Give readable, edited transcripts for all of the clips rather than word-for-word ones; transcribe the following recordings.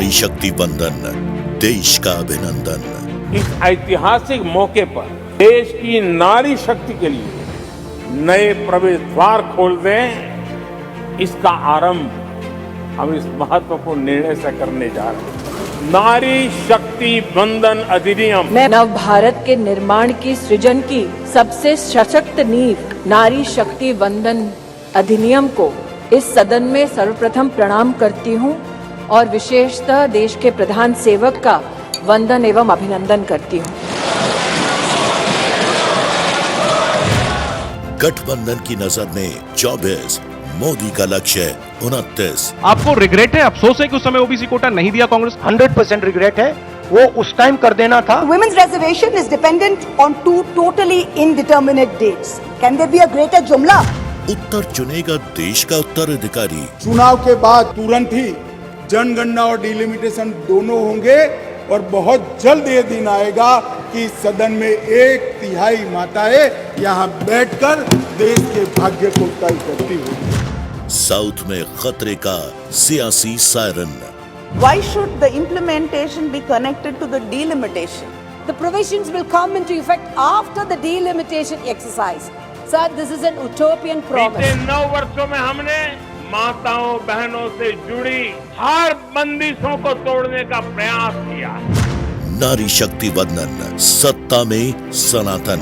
नारी शक्ति वंदन, देश का अभिनंदन। इस ऐतिहासिक मौके पर देश की नारी शक्ति के लिए नए प्रवेश द्वार खोल दें, इसका आरंभ हम इस महत्वपूर्ण निर्णय से करने जा रहे हैं। नारी शक्ति वंदन अधिनियम मैं नव भारत के निर्माण की सृजन की सबसे सशक्त नींव नारी शक्ति वंदन अधिनियम को इस सदन में सर्वप्रथम प्रणाम करती हूं और विशेषतः देश के प्रधान सेवक का वंदन एवं अभिनंदन करती हूं। गठबंधन की नजर में 24, मोदी का लक्ष्य 29। आपको रिग्रेट है, अफसोस है कि उस समय ओबीसी कोटा नहीं दिया कांग्रेस? 100% रिग्रेट है, वो उस टाइम कर देना था। Women's reservation is dependent on two totally indeterminate dates. Can there be a greater जुमला? उत्तर चुनेगा देश का उत्तराधिकारी। चुनाव के बाद तुरंत ही जनगणना और डिलिमिटेशन दोनों होंगे और बहुत जल्द ये दिन आएगा कि सदन में 1/3 माताएं यहाँ बैठकर देश के भाग्य को तय करती होंगी। साउथ में खतरे का सियासी siren. Why should the implementation be connected to the delimitation? The provisions will come into effect after the delimitation exercise. Sir, this is an utopian promise. बीते 9 वर्षों में हमने माताओं बहनों से जुड़ी हर बंदिशों को तोड़ने का प्रयास किया। नारी शक्ति वंदन, सत्ता में सनातन।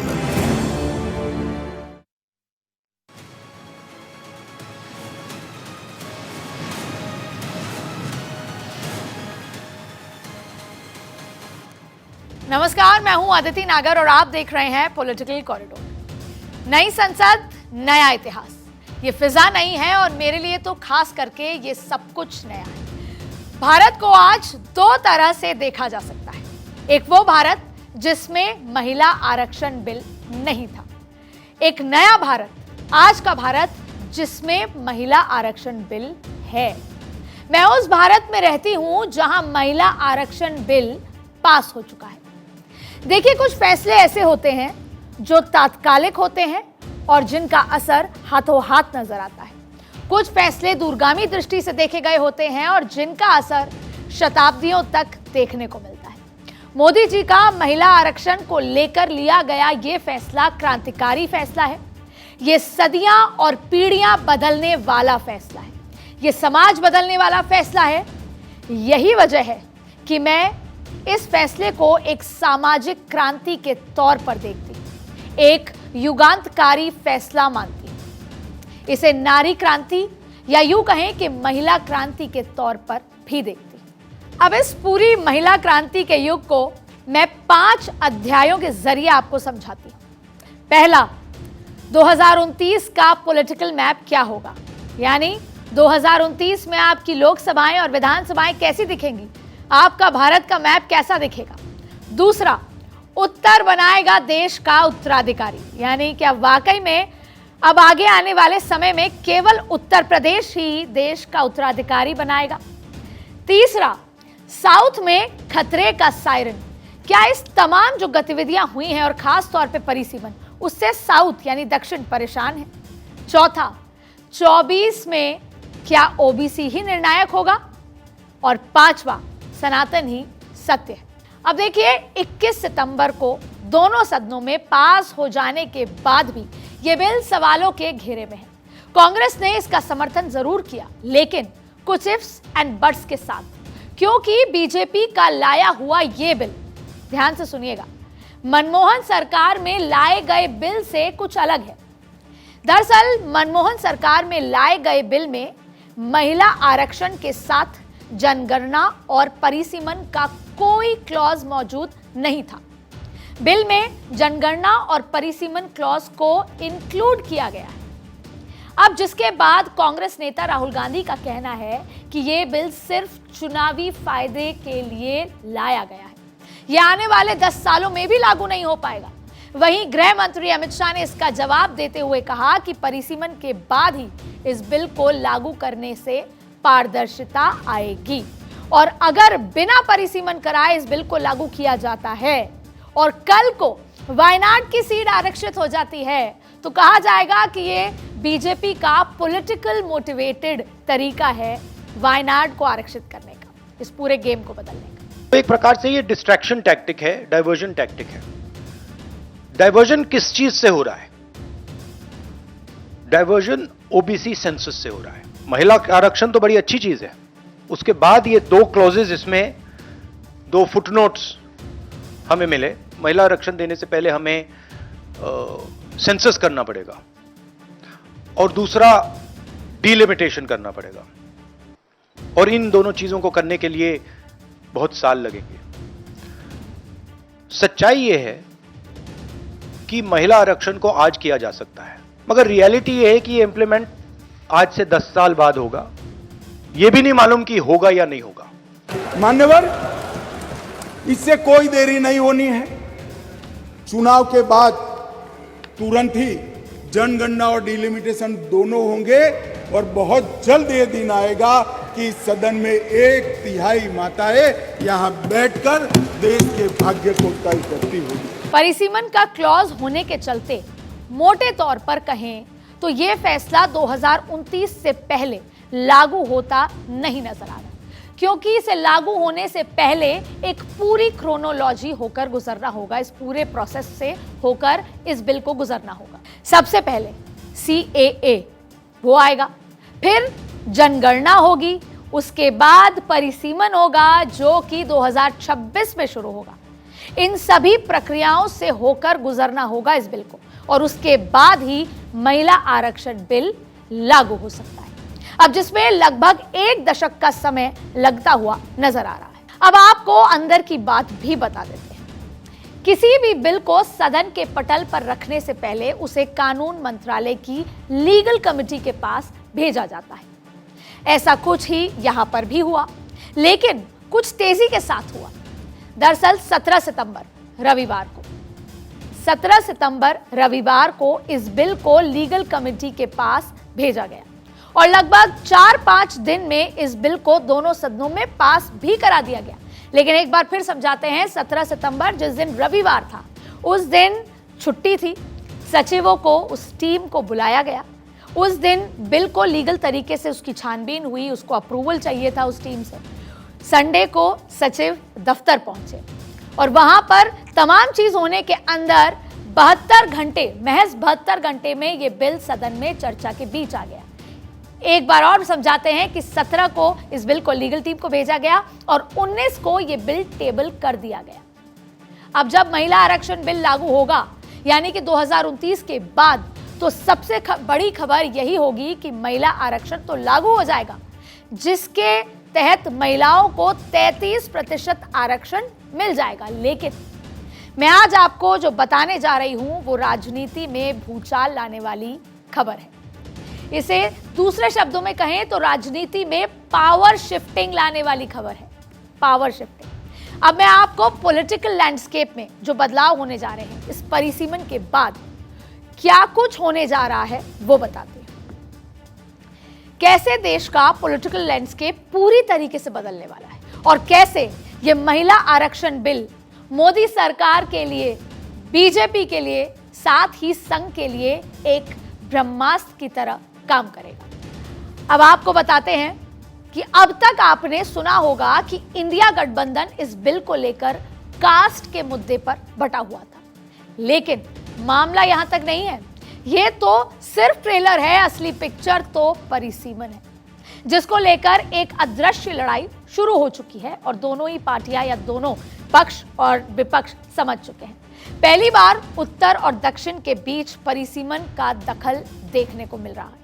नमस्कार, मैं हूं अदिति नागर और आप देख रहे हैं पॉलिटिकल कॉरिडोर। नई संसद, नया इतिहास, ये फिजा नहीं है और मेरे लिए तो खास करके ये सब कुछ नया है। भारत को आज 2 तरह से देखा जा सकता है। एक वो भारत जिसमें महिला आरक्षण बिल नहीं था, एक नया भारत, आज का भारत जिसमें महिला आरक्षण बिल है। मैं उस भारत में रहती हूं जहां महिला आरक्षण बिल पास हो चुका है। देखिए, कुछ फैसले ऐसे होते हैं जो तात्कालिक होते हैं और जिनका असर हाथों हाथ नजर आता है। कुछ फैसले दूरगामी दृष्टि से देखे गए होते हैं और जिनका असर शताब्दियों तक देखने को मिलता है। मोदी जी का महिला आरक्षण को लेकर लिया गया ये फैसला क्रांतिकारी फैसला है। ये सदियां और पीढ़ियां बदलने वाला फैसला है। ये समाज बदलने वाला फैसला है। यही वजह है कि मैं इस फैसले को एक सामाजिक क्रांति के तौर पर देखती हूं, एक युगांतकारी फैसला मानती हूं। इसे नारी क्रांति या यूं कहें कि महिला क्रांति के तौर पर भी देखती हूं। अब इस पूरी महिला क्रांति के युग को मैं 5 अध्यायों के जरिए आपको समझाती हूं। पहला, 2029 का पॉलिटिकल मैप क्या होगा, यानी 2029 में आपकी लोकसभाएं और विधानसभाएं कैसी दिखेंगी, आपका भारत का मैप कैसा दिखेगा। दूसरा, उत्तर बनाएगा देश का उत्तराधिकारी, यानी क्या वाकई में अब आगे आने वाले समय में केवल उत्तर प्रदेश ही देश का उत्तराधिकारी बनाएगा। तीसरा, साउथ में खतरे का सायरन, क्या इस तमाम जो गतिविधियां हुई हैं और खास तौर पे परिसीमन, उससे साउथ यानी दक्षिण परेशान है। चौथा, 24 में क्या ओबीसी ही निर्णायक होगा। और 5वां, सनातन ही सत्य है। अब देखिए, 21 सितंबर को दोनों सदनों में पास हो जाने के बाद भी ये बिल सवालों के घेरे में है। कांग्रेस ने इसका समर्थन जरूर किया, लेकिन कुछ इफ्स एंड बट्स के साथ, क्योंकि बीजेपी का लाया हुआ ये बिल, ध्यान से सुनिएगा, मनमोहन सरकार में लाए गए बिल से कुछ अलग है। दरअसल मनमोहन सरकार में लाए गए बिल में महिला आरक्षण के साथ जनगणना और परिसीमन का कोई क्लॉज मौजूद नहीं था। बिल में जनगणना और परिसीमन क्लॉज को इंक्लूड किया गया है। अब जिसके बाद कांग्रेस नेता राहुल गांधी का कहना है कि यह बिल सिर्फ चुनावी फायदे के लिए लाया गया है, यह आने वाले 10 सालों में भी लागू नहीं हो पाएगा। वहीं गृह मंत्री अमित शाह ने इसका जवाब देते हुए कहा कि परिसीमन के बाद ही इस बिल को लागू करने से पारदर्शिता आएगी, और अगर बिना परिसीमन कराए इस बिल को लागू किया जाता है और कल को वायनाड की सीट आरक्षित हो जाती है तो कहा जाएगा कि ये बीजेपी का पॉलिटिकल मोटिवेटेड तरीका है वायनाड को आरक्षित करने का। इस पूरे गेम को बदलने का? तो एक प्रकार से ये डिस्ट्रैक्शन टैक्टिक है, डाइवर्जन टैक्टिक है। डाइवर्जन किस चीज से हो रहा है? डाइवर्जन ओबीसी सेंसस से हो रहा है। महिला आरक्षण तो बड़ी अच्छी चीज है, उसके बाद ये 2 क्लॉजेज, इसमें 2 फुटनोट्स हमें मिले। महिला आरक्षण देने से पहले हमें सेंसस करना पड़ेगा और दूसरा डिलिमिटेशन करना पड़ेगा, और इन दोनों चीजों को करने के लिए बहुत साल लगेंगे। सच्चाई यह है कि महिला आरक्षण को आज किया जा सकता है, मगर रियलिटी यह है कि ये इंप्लीमेंट आज से 10 साल बाद होगा। यह भी नहीं मालूम कि होगा या नहीं होगा। मान्यवर, इससे कोई देरी नहीं होनी है। चुनाव के बाद तुरंत ही जनगणना और डिलिमिटेशन दोनों होंगे और बहुत जल्द ये दिन आएगा कि सदन में 1/3 माताएं यहां बैठकर देश के भाग्य को तय करती होगी। परिसीमन का क्लॉज होने के चलते मोटे तौर पर कहें तो ये फैसला 2029 से पहले लागू होता नहीं नजर आ रहा, क्योंकि इसे लागू होने से पहले एक पूरी क्रोनोलॉजी होकर गुजरना होगा, इस पूरे प्रोसेस से होकर इस बिल को गुजरना होगा। सबसे पहले CAA वो आएगा, फिर जनगणना होगी, उसके बाद परिसीमन होगा जो कि 2026 में शुरू होगा। इन सभी प्रक्रियाओं से होकर गुजरना होगा इस बिल को, और उसके बाद ही महिला आरक्षण बिल लागू हो सकता है। अब जिसमें लगभग 1 दशक का समय लगता हुआ नजर आ रहा है। अब आपको अंदर की बात भी बता देते हैं। किसी भी बिल को सदन के पटल पर रखने से पहले उसे कानून मंत्रालय की लीगल कमेटी के पास भेजा जाता है। ऐसा कुछ ही यहां पर भी हुआ, लेकिन कुछ तेजी के साथ हुआ। दरअसल 17 सितंबर रविवार को इस बिल को लीगल कमेटी के पास भेजा गया और लगभग 4-5 दिन में इस बिल को दोनों सदनों में पास भी करा दिया गया। लेकिन एक बार फिर समझाते हैं, 17 सितंबर जिस दिन रविवार था, उस दिन छुट्टी थी। सचिवों को, उस टीम को बुलाया गया। उस दिन बिल को लीगल तरीके से उसकी छानबीन हुई, उसको अप्रूवल चाहिए था उस टीम से। संडे को सचिव दफ्तर पहुंचे और वहां पर तमाम चीज होने के अंदर 72 घंटे, महज 72 घंटे में यह बिल सदन में चर्चा के बीच आ गया। एक बार और समझाते हैं कि 17 को इस बिल को लीगल टीम को भेजा गया और 19 को यह बिल टेबल कर दिया गया। अब जब महिला आरक्षण बिल लागू होगा, यानी कि 2029 के बाद, तो सबसे बड़ी खबर यही होगी कि महिला आरक्षण तो लागू हो जाएगा, जिसके तहत महिलाओं को 33% आरक्षण मिल जाएगा। लेकिन मैं आज आपको जो बताने जा रही हूं वो राजनीति में भूचाल लाने वाली खबर है। इसे दूसरे शब्दों में कहें तो राजनीति में पावर शिफ्टिंग लाने वाली खबर है। Power shifting. अब मैं आपको पॉलिटिकल लैंडस्केप में जो बदलाव होने जा रहे हैं, इस परिसीमन के बाद क्या कुछ होने जा रहा है वो बताते हैं। कैसे देश का पॉलिटिकल लैंडस्केप पूरी तरीके से बदलने वाला है और कैसे ये महिला आरक्षण बिल मोदी सरकार के लिए, बीजेपी के लिए, साथ ही संघ के लिए एक ब्रह्मास्त्र की तरह काम करेगा। अब आपको बताते हैं कि अब तक आपने सुना होगा कि इंडिया गठबंधन इस बिल को लेकर कास्ट के मुद्दे पर बटा हुआ था, लेकिन मामला यहां तक नहीं है। यह तो सिर्फ ट्रेलर है, असली पिक्चर तो परिसीमन है, जिसको लेकर एक अदृश्य लड़ाई शुरू हो चुकी है और दोनों ही पार्टियां या दोनों पक्ष और विपक्ष समझ चुके हैं। पहली बार उत्तर और दक्षिण के बीच परिसीमन का दखल देखने को मिल रहा है।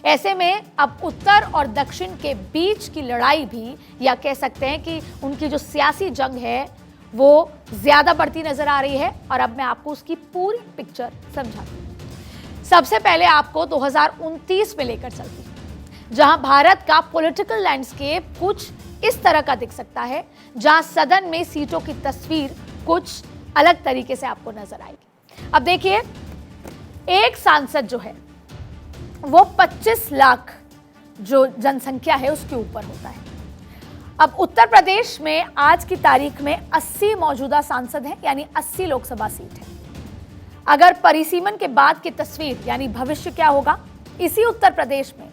ऐसे में अब उत्तर और दक्षिण के बीच की लड़ाई भी, या कह सकते हैं कि उनकी जो सियासी जंग है वो ज्यादा बढ़ती नजर आ रही है। और अब मैं आपको उसकी पूरी पिक्चर समझाती हूँ। सबसे पहले आपको 2029 में लेकर चलती हूं, जहां भारत का पॉलिटिकल लैंडस्केप कुछ इस तरह का दिख सकता है, जहां सदन में सीटों की तस्वीर कुछ अलग तरीके से आपको नजर आएगी। अब देखिए, एक सांसद जो है वो 25 लाख जो जनसंख्या है उसके ऊपर होता है। अब उत्तर प्रदेश में आज की तारीख में 80 मौजूदा सांसद हैं, यानी 80 लोकसभा सीट है। अगर परिसीमन के बाद की तस्वीर, यानी भविष्य क्या होगा, इसी उत्तर प्रदेश में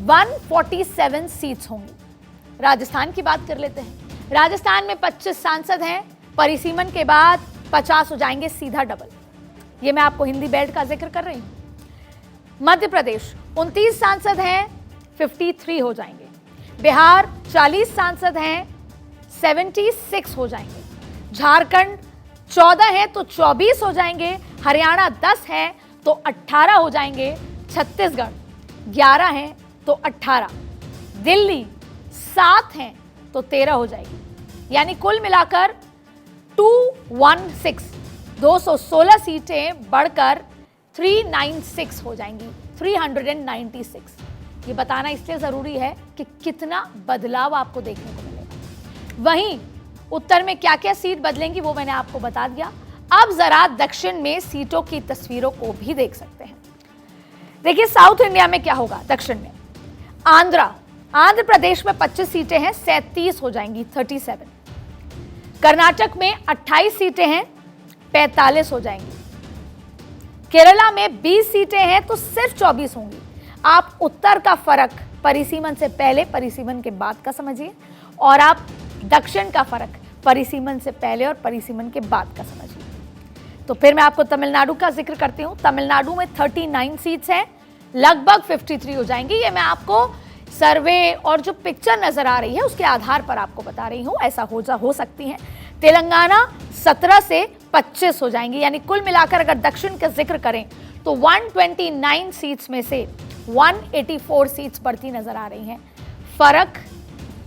147 सीट्स होंगी। राजस्थान की बात कर लेते हैं। राजस्थान में 25 सांसद हैं, परिसीमन के बाद 50 हो जाएंगे, सीधा डबल। ये मैं आपको हिंदी बेल्ट का जिक्र कर रही हूं। मध्य प्रदेश 29 सांसद हैं, 53 हो जाएंगे। बिहार 40 सांसद हैं, 76 हो जाएंगे। झारखंड 14 हैं तो 24 हो जाएंगे। हरियाणा 10 हैं तो 18 हो जाएंगे। छत्तीसगढ़ 11 हैं तो 18। दिल्ली 7 हैं तो 13 हो जाएगी। यानी कुल मिलाकर 216 सीटें बढ़कर 396 हो जाएंगी, 396। ये बताना इसलिए जरूरी है कि कितना बदलाव आपको देखने को मिलेगा। वहीं उत्तर में क्या क्या सीट बदलेंगी वो मैंने आपको बता दिया। अब जरा दक्षिण में सीटों की तस्वीरों को भी देख सकते हैं। देखिए साउथ इंडिया में क्या होगा। दक्षिण में आंध्र प्रदेश में 25 सीटें हैं, 37 हो जाएंगी, 37। कर्नाटक में 28 सीटें हैं, 45 हो जाएंगी। केरला में 20 सीटें हैं तो सिर्फ 24 होंगी। आप उत्तर का फर्क परिसीमन से पहले परिसीमन के बाद का समझिए, और आप दक्षिण का फर्क परिसीमन से पहले और परिसीमन के बाद का समझिए। तो फिर मैं आपको तमिलनाडु का जिक्र करती हूं। तमिलनाडु में 39 सीट्स हैं, लगभग 53 हो जाएंगी। ये मैं आपको सर्वे और जो पिक्चर नजर आ रही है उसके आधार पर आपको बता रही हूं, ऐसा हो सकती हैं। तेलंगाना 17 से 25 हो जाएंगी। यानी कुल मिलाकर अगर दक्षिण का जिक्र करें तो 129 सीट्स में से 184 सीट्स बढ़ती नजर आ रही हैं। फर्क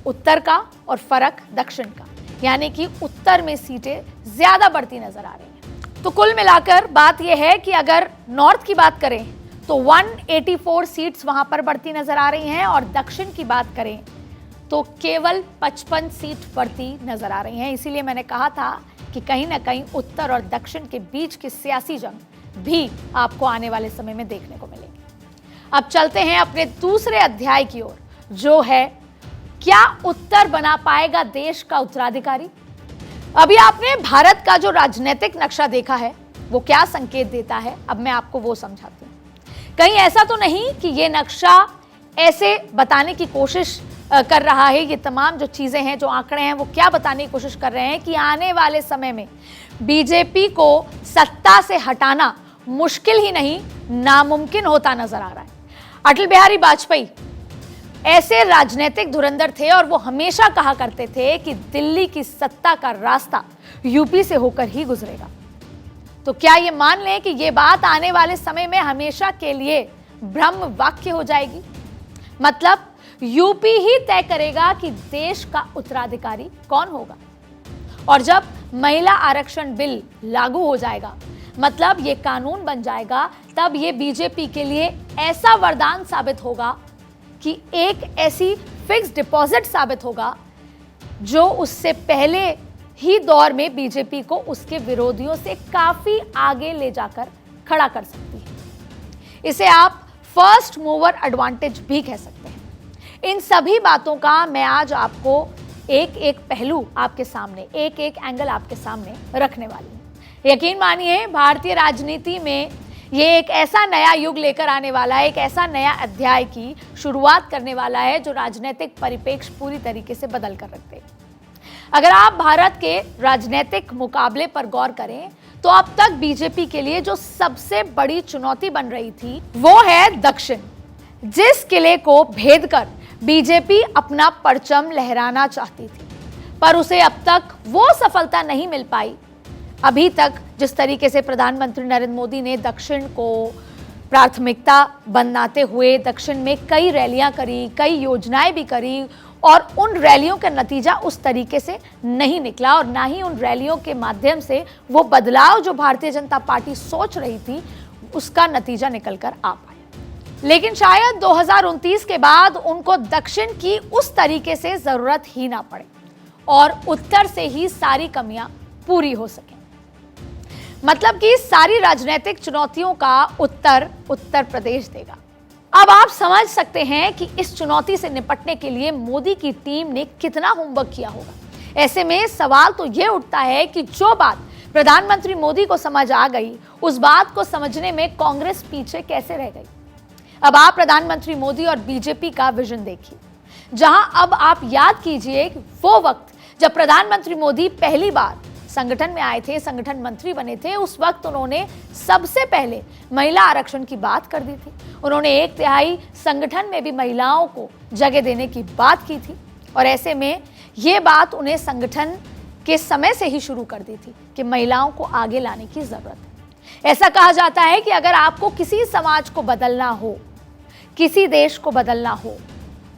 उत्तर का और फर्क दक्षिण का, यानी कि उत्तर में सीटें ज्यादा बढ़ती नजर आ रही हैं। तो कुल मिलाकर बात यह है कि अगर नॉर्थ की बात करें तो 184 सीट्स वहां पर बढ़ती नजर आ रही हैं, और दक्षिण की बात करें तो केवल 55 सीट बढ़ती नजर आ रही हैं। इसीलिए मैंने कहा था कि कहीं ना कहीं उत्तर और दक्षिण के बीच की सियासी जंग भी आपको आने वाले समय में देखने को मिलेगी। अब चलते हैं अपने दूसरे अध्याय की ओर, जो है क्या उत्तर बना पाएगा देश का उत्तराधिकारी। अभी आपने भारत का जो राजनीतिक नक्शा देखा है वो क्या संकेत देता है, अब मैं आपको वो समझाती हूँ। कहीं ऐसा तो नहीं कि ये नक्शा ऐसे बताने की कोशिश कर रहा है, ये तमाम जो चीजें हैं, जो आंकड़े हैं, वो क्या बताने की कोशिश कर रहे हैं कि आने वाले समय में बीजेपी को सत्ता से हटाना मुश्किल ही नहीं, नामुमकिन होता नजर आ रहा है। अटल बिहारी वाजपेयी ऐसे राजनीतिक धुरंधर थे और वो हमेशा कहा करते थे कि दिल्ली की सत्ता का रास्ता यूपी से होकर ही गुजरेगा। तो क्या ये मान लें कि ये बात आने वाले समय में हमेशा के लिए ब्रह्म वाक्य हो जाएगी? मतलब यूपी ही तय करेगा कि देश का उत्तराधिकारी कौन होगा। और जब महिला आरक्षण बिल लागू हो जाएगा, मतलब ये कानून बन जाएगा, तब ये बीजेपी के लिए ऐसा वरदान साबित होगा कि एक ऐसी फिक्स डिपॉजिट साबित होगा जो उससे पहले ही दौर में बीजेपी को उसके विरोधियों से काफी आगे ले जाकर खड़ा कर सकती है। इसे आप फर्स्ट मूवर एडवांटेज भी कह सकते हैं। इन सभी बातों का मैं आज आपको एक एक पहलू आपके सामने, एक एक एंगल आपके सामने रखने वाली हूं। यकीन मानिए भारतीय राजनीति में ये एक ऐसा नया युग लेकर आने वाला है, एक ऐसा नया अध्याय की शुरुआत करने वाला है जो राजनीतिक परिप्रेक्ष्य पूरी तरीके से बदल कर रख देगा। अगर आप भारत के राजनीतिक मुकाबले पर गौर करें तो अब तक बीजेपी के लिए जो सबसे बड़ी चुनौती बन रही थी वो है दक्षिण, जिस किले को भेद कर बीजेपी अपना परचम लहराना चाहती थी, पर उसे अब तक वो सफलता नहीं मिल पाई। अभी तक जिस तरीके से प्रधानमंत्री नरेंद्र मोदी ने दक्षिण को प्राथमिकता बनाते हुए दक्षिण में कई रैलियां करी, कई योजनाएं भी करी, और उन रैलियों का नतीजा उस तरीके से नहीं निकला, और ना ही उन रैलियों के माध्यम से वो बदलाव जो भारतीय जनता पार्टी सोच रही थी उसका नतीजा निकल कर आ पाया। लेकिन शायद 2029 के बाद उनको दक्षिण की उस तरीके से जरूरत ही ना पड़े और उत्तर से ही सारी कमियां पूरी हो सके। मतलब कि सारी राजनीतिक चुनौतियों का उत्तर उत्तर प्रदेश देगा। अब आप समझ सकते हैं कि इस चुनौती से निपटने के लिए मोदी की टीम ने कितना होमवर्क किया होगा। ऐसे में सवाल तो यह उठता है कि जो बात प्रधानमंत्री मोदी को समझ आ गई, उस बात को समझने में कांग्रेस पीछे कैसे रह गई। अब आप प्रधानमंत्री मोदी और बीजेपी का विजन देखिए। जहां अब आप याद कीजिए कि वो वक्त जब प्रधानमंत्री मोदी पहली बार संगठन में आए थे, संगठन मंत्री बने थे, उस वक्त उन्होंने सबसे पहले महिला आरक्षण की बात कर दी थी। उन्होंने 1/3 संगठन में भी महिलाओं को जगह देने की बात की थी और ऐसे में ये बात उन्हें संगठन के समय से ही शुरू कर दी थी कि महिलाओं को आगे लाने की जरूरत है। ऐसा कहा जाता है कि अगर आपको किसी समाज को बदलना हो, किसी देश को बदलना हो,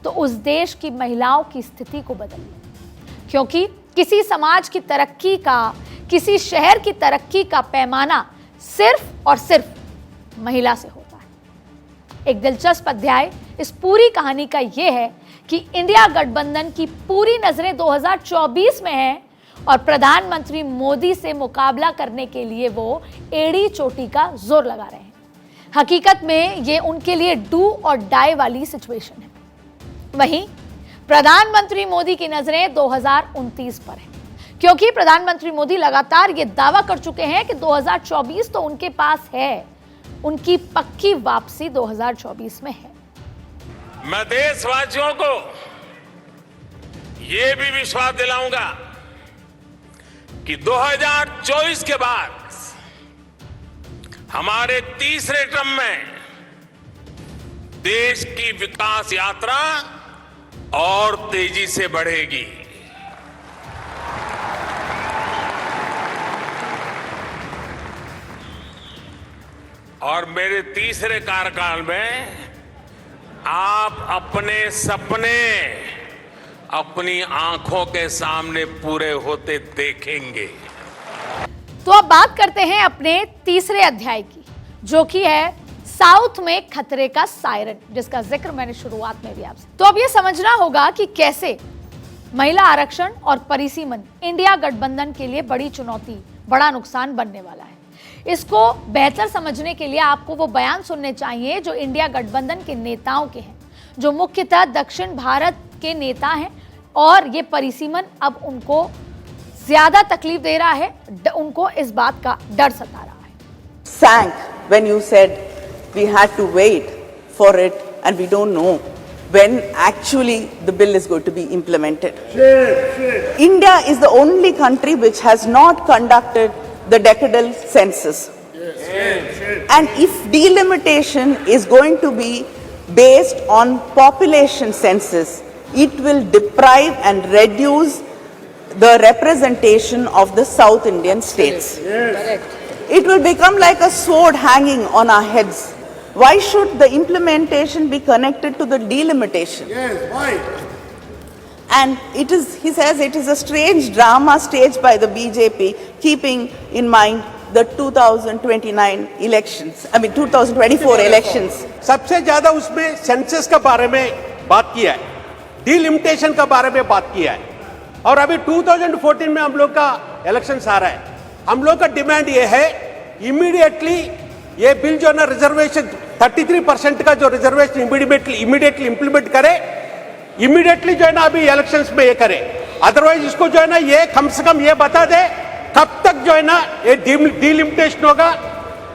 तो उस देश की महिलाओं की स्थिति को बदलिए, क्योंकि किसी समाज की तरक्की का, किसी शहर की तरक्की का पैमाना सिर्फ और सिर्फ महिला से होता है। एक दिलचस्प अध्याय इस पूरी कहानी का यह है कि इंडिया गठबंधन की पूरी नजरें 2024 में है और प्रधानमंत्री मोदी से मुकाबला करने के लिए वो एड़ी चोटी का जोर लगा रहे हैं। हकीकत में ये उनके लिए डू और डाई वाली सिचुएशन है। वहीं प्रधानमंत्री मोदी की नजरें 2029 पर है, क्योंकि प्रधानमंत्री मोदी लगातार ये दावा कर चुके हैं कि 2024 तो उनके पास है, उनकी पक्की वापसी 2024 में है। मैं देशवासियों को यह भी विश्वास दिलाऊंगा कि 2024 के बाद हमारे तीसरे टर्म में देश की विकास यात्रा और तेजी से बढ़ेगी। और मेरे तीसरे कार्यकाल में आप अपने सपने अपनी आंखों के सामने पूरे होते देखेंगे। तो अब बात करते हैं अपने तीसरे अध्याय की, जो कि है साउथ में खतरे का सायरन, जिसका जिक्र मैंने शुरुआत में भी आपसे। तो अब यह समझना होगा कि कैसे महिला आरक्षण और परिसीमन इंडिया गठबंधन के लिए बड़ी चुनौती, बड़ा नुकसान बनने वाला है। इसको बेहतर समझने के लिए आपको वो बयान सुनने चाहिए जो इंडिया गठबंधन के नेताओं के हैं, जो मुख्यतः दक्षिण भारत के नेता हैं, और ये परिसीमन अब उनको ज्यादा तकलीफ दे रहा है, उनको इस बात का डर सता रहा है। Sank when you said we had to wait for it and we don't know when actually the bill is going to be implemented. India is the only country which has not conducted the decadal census. And if delimitation is going to be based on population census, it will deprive and reduce the representation of the South Indian states. It will become like a sword hanging on our heads. Why should the implementation be connected to the delimitation? Yes, why? And it is, he says, it is a strange drama staged by the BJP, keeping in mind the 2029 elections, 2024 elections. सबसे ज्यादा उसमें census के बारे में बात किया है, delimitation के बारे में बात किया है, और अभी 2014 में हम लोग का इलेक्शन आ रहा है। हम लोग का डिमांड ये है, इमीडिएटली ये बिल जो है ना रिजर्वेशन 33% का जो रिजर्वेशन इमीडिएटली इंप्लीमेंट करे, इमीडिएटली जो है ना अभी इलेक्शंस में ये करे। अदरवाइज इसको जो है ना ये कम से कम ये बता दे कब तक जो है ना ये डिलिमिटेशन होगा,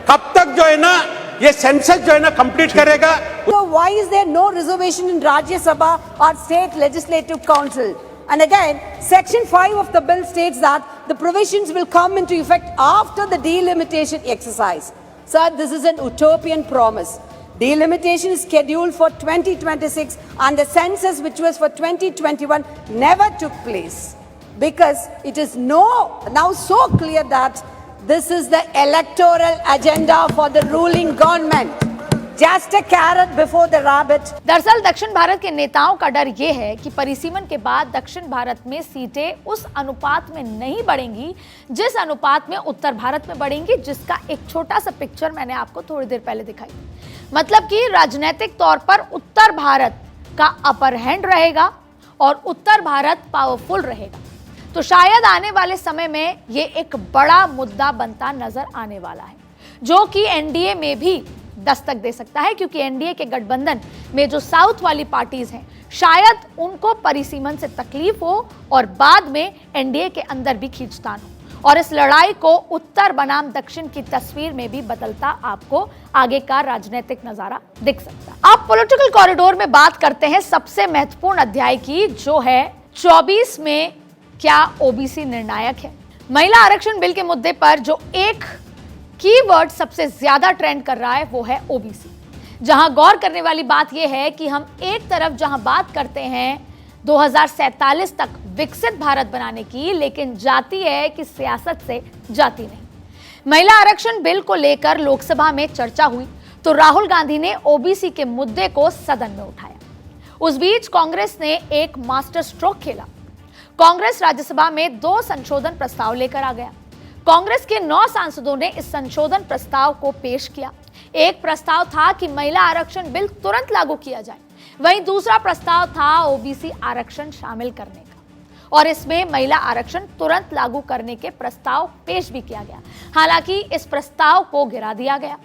कब तक जो है ना ये सेंसस जो है ना कंप्लीट करेगा। So why is there no reservation in Rajya Sabha or State Legislative Council? And again, Section 5 of the bill states that the provisions will come into effect after the delimitation exercise. Sir, this is an utopian promise. Delimitation is scheduled for 2026 and the census, which was for 2021, never took place because it is now so clear that this is the electoral agenda for the ruling government. Just a carrot before the rabbit. दरअसल दक्षिण भारत के नेताओं का डर यह है कि परिसीमन के बाद दक्षिण भारत में सीटें उस अनुपात में नहीं बढ़ेंगी जिस अनुपात में उत्तर भारत में बढ़ेंगी, जिसका एक छोटा सा पिक्चर मैंने आपको थोड़ी देर पहले दिखाई। मतलब कि राजनीतिक तौर पर उत्तर भारत का अपर हैंड रहेगा और उत्तर भारत पावरफुल रहेगा। तो शायद आने वाले समय में ये एक बड़ा मुद्दा बनता नजर आने वाला है, जो कि एनडीए में भी दस्तक दे सकता है, क्योंकि एनडीए के गठबंधन में जो साउथ वाली पार्टीज हैं, शायद उनको परिसीमन से तकलीफ हो और बाद में एनडीए के अंदर भी खींचतान हो। और इस लड़ाई को उत्तर बनाम दक्षिण की तस्वीर में भी बदलता आपको आगे का राजनीतिक नजारा दिख सकता है। अब पॉलिटिकल कॉरिडोर में बात करते हैं सबसे महत्वपूर्ण अध्याय की, जो है 24 में क्या ओबीसी निर्णायक है। महिला आरक्षण बिल के मुद्दे पर जो एक कीवर्ड सबसे ज्यादा ट्रेंड कर रहा है वो है ओबीसी। जहां गौर करने वाली बात यह है कि हम एक तरफ जहां बात करते हैं 2047 तक विकसित भारत बनाने की, लेकिन जाती है कि सियासत से जाती नहीं। महिला आरक्षण बिल को लेकर लोकसभा में चर्चा हुई तो राहुल गांधी ने ओबीसी के मुद्दे को सदन में उठाया। उस बीच कांग्रेस ने एक मास्टर स्ट्रोक खेला। कांग्रेस राज्यसभा में 2 संशोधन प्रस्ताव लेकर आ गया। कांग्रेस के 9 सांसदों ने इस संशोधन प्रस्ताव को पेश किया। एक प्रस्ताव था कि महिला आरक्षण बिल तुरंत लागू किया जाए, वहीं दूसरा प्रस्ताव था ओबीसी आरक्षण शामिल करने का, और इसमें महिला आरक्षण तुरंत लागू करने के प्रस्ताव पेश भी किया गया। हालांकि इस प्रस्ताव को गिरा दिया गया।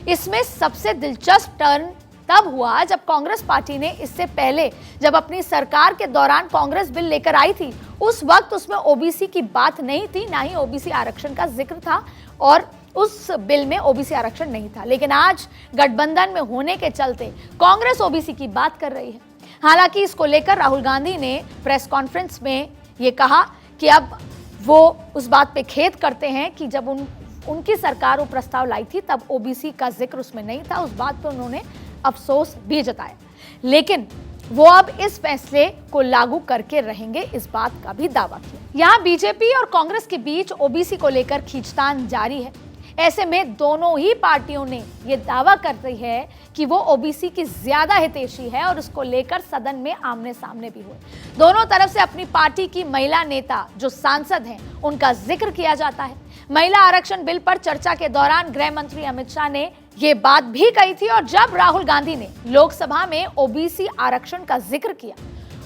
इसमें सबसे दिलचस्प टर्न तब हुआ जब कांग्रेस पार्टी ने इससे पहले जब अपनी सरकार के दौरान कांग्रेस बिल लेकर आई थी, उस वक्त उसमें ओबीसी की बात नहीं थी, ना ही ओबीसी आरक्षण का जिक्र था, और उस बिल में ओबीसी आरक्षण नहीं था। लेकिन आज गठबंधन में होने के चलते कांग्रेस ओबीसी की बात कर रही है। हालांकि इसको लेकर राहुल गांधी ने प्रेस कॉन्फ्रेंस में ये कहा कि अब वो उस बात पे खेद करते हैं कि जब उनकी सरकार वो प्रस्ताव लाई थी तब ओबीसी का जिक्र उसमें नहीं था। उस बात पे उन्होंने अफसोस भी जताया, लेकिन वो अब इस फैसले को लागू करके रहेंगे, इस बात का भी दावा किया। यहाँ बीजेपी और कांग्रेस के बीच ओबीसी को लेकर खींचतान जारी है। ऐसे में दोनों ही पार्टियों ने ये दावा कर रही है कि वो ओबीसी की ज्यादा हितैषी है और उसको लेकर सदन में आमने सामने भी हुए। दोनों तरफ से अपनी पार्टी की महिला नेता जो सांसद हैं उनका जिक्र किया जाता है। महिला आरक्षण बिल पर चर्चा के दौरान गृह मंत्री अमित शाह ने ये बात भी कही थी, और जब राहुल गांधी ने लोकसभा में ओबीसी आरक्षण का जिक्र किया,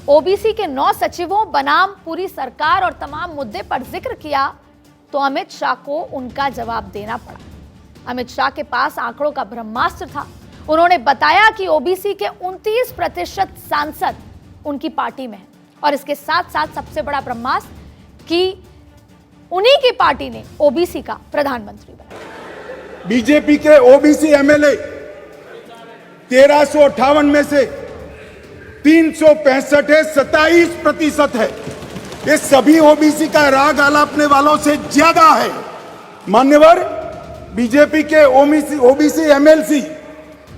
ओबीसी के 9 सचिवों बनाम पूरी सरकार और तमाम मुद्दे पर जिक्र किया, तो अमित शाह को उनका जवाब देना पड़ा। अमित शाह के पास आंकड़ों का ब्रह्मास्त्र था। उन्होंने बताया कि ओबीसी के 29% सांसद उनकी पार्टी में हैं, और इसके साथ साथ सबसे बड़ा ब्रह्मास्त्र कि उन्हीं की पार्टी ने ओबीसी का प्रधानमंत्री बनाया। बीजेपी के ओबीसी एमएलए 1358 में से 365 है, 27% है। ये सभी ओबीसी का राग आलापने वालों से ज्यादा है। मान्यवर, बीजेपी के ओबीसी एमएलसी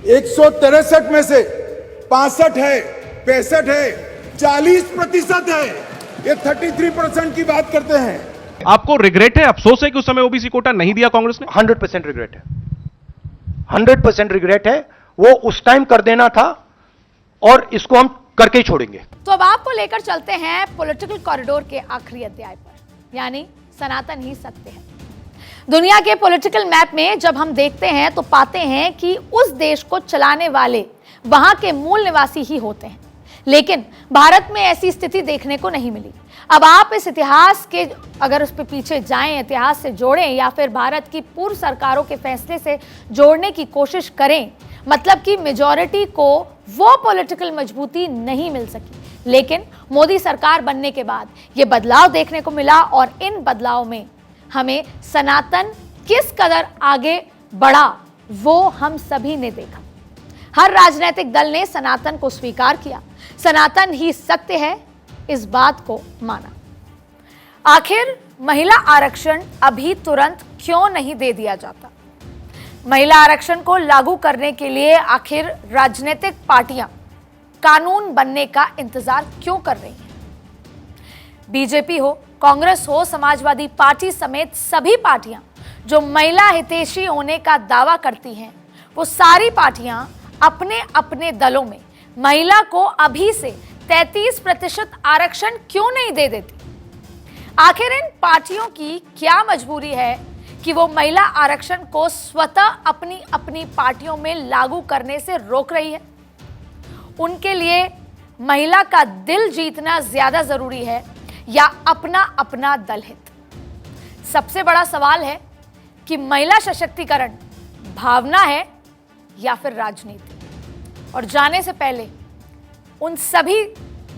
163 में से 65 है, 65 है, 40% है। ये 33% की बात करते हैं। आपको रिग्रेट है, अफसोस है कि उस समय ओबीसी कोटा नहीं दिया कांग्रेस ने? 100% रिग्रेट है, 100% रिग्रेट है। वो उस टाइम कर देना था और इसको हम करके ही छोड़ेंगे। तो अब आपको लेकर चलते हैं पॉलिटिकल कॉरिडोर के आखिरी अध्याय पर, यानी सनातन ही सत्य है। दुनिया के पॉलिटिकल मैप में जब हम देखते हैं तो पाते हैं कि उस देश को चलाने वाले वहां के मूल निवासी ही होते हैं, लेकिन भारत में ऐसी स्थिति देखने को नहीं मिली। अब आप इस इतिहास के अगर उस पे पीछे जाएं, इतिहास से जोड़ें, या फिर भारत की पूर्व सरकारों के फैसले से जोड़ने की कोशिश करें, मतलब कि मेजॉरिटी को वो पॉलिटिकल मजबूती नहीं मिल सकी। लेकिन मोदी सरकार बनने के बाद ये बदलाव देखने को मिला, और इन बदलाव में हमें सनातन किस कदर आगे बढ़ा वो हम सभी ने देखा। हर राजनीतिक दल ने सनातन को स्वीकार किया, सनातन ही सत्य है, इस बात को माना। आखिर महिला आरक्षण अभी तुरंत क्यों नहीं दे दिया जाता? महिला आरक्षण को लागू करने के लिए आखिर राजनीतिक पार्टियां कानून बनने का इंतजार क्यों कर रही हैं? बीजेपी हो, कांग्रेस हो, समाजवादी पार्टी समेत सभी पार्टियां जो महिला हितैषी होने का दावा करती हैं, वो सारी पार्टियां अपने अपने दलों में महिला को अभी से 33% आरक्षण क्यों नहीं दे देती? आखिर इन पार्टियों की क्या मजबूरी है कि वो महिला आरक्षण को स्वतः अपनी अपनी पार्टियों में लागू करने से रोक रही है? उनके लिए महिला का दिल जीतना ज्यादा जरूरी है या अपना अपना दल हित? सबसे बड़ा सवाल है कि महिला सशक्तिकरण भावना है या फिर राजनीति? और जाने से पहले उन सभी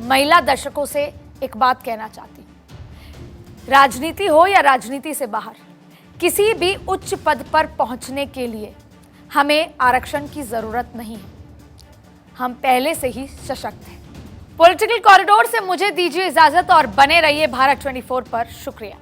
महिला दर्शकों से एक बात कहना चाहती हूं। राजनीति हो या राजनीति से बाहर, किसी भी उच्च पद पर पहुंचने के लिए हमें आरक्षण की जरूरत नहीं है। हम पहले से ही सशक्त हैं। पॉलिटिकल कॉरिडोर से मुझे दीजिए इजाजत और बने रहिए भारत 24 पर। शुक्रिया।